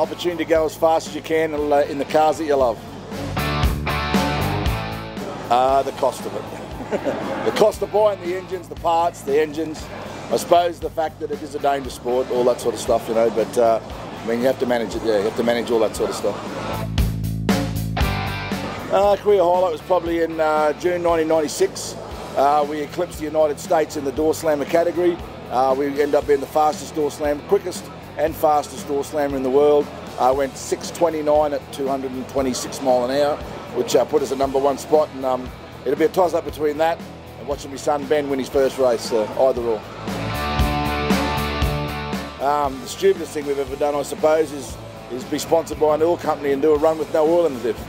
opportunity to go as fast as you can in the cars that you love. The cost of it. The cost of buying the engines, the parts, the engines. I suppose the fact that it is a dangerous sport, all that sort of stuff, you know, but I mean, you have to manage it, yeah, you have to manage all that sort of stuff. Career highlight was probably in June 1996. We eclipsed the United States in the door slammer category. We ended up being the fastest door slammer, quickest and fastest door slammer in the world. Went 6:29 at 226 mile an hour, which put us at #1 spot, and it'll be a toss-up between that and watching my son Ben win his first race, either or. The stupidest thing we've ever done, I suppose, is be sponsored by an oil company and do a run with no oil in the diff.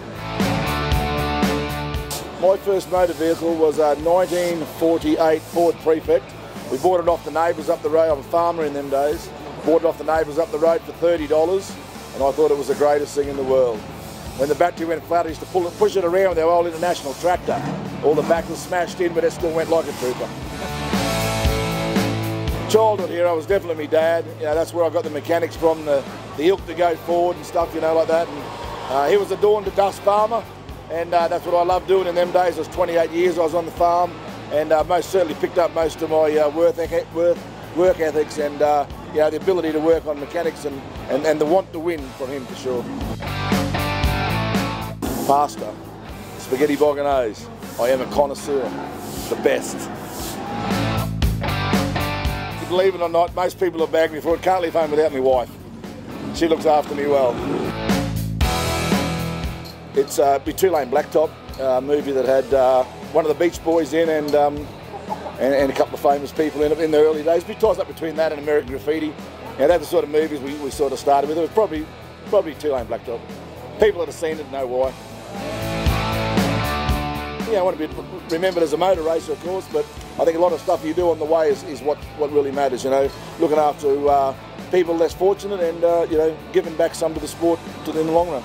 My first motor vehicle was a 1948 Ford Prefect. We bought it off the neighbours up the road. I'm a farmer in them days. Bought it off the neighbours up the road for $30, and I thought it was the greatest thing in the world. When the battery went flat, I used to push it around with our old International tractor. All the back was smashed in, but it still went like a trooper. Childhood hero was definitely my dad. You know, that's where I got the mechanics from, the ilk to go forward and stuff, you know, like that. And he was a dawn to dusk farmer, and that's what I loved doing in them days. It was 28 years I was on the farm, and most certainly picked up most of my work ethics and you know, the ability to work on mechanics and the want to win from him for sure. Pasta, spaghetti bolognese. I am a connoisseur, the best. Believe it or not, most people have bagged me for it. Can't leave home without my wife. She looks after me well. It's a two-lane blacktop movie that had one of the Beach Boys in and a couple of famous people in the early days. We tossed up between that and American Graffiti. Now, they're the sort of movies we sort of started with. It was probably two-lane blacktop. People that have seen it know why. Yeah, I want to be remembered as a motor racer, of course, but I think a lot of stuff you do on the way is what really matters, you know, looking after people less fortunate and, you know, giving back some to the sport in the long run.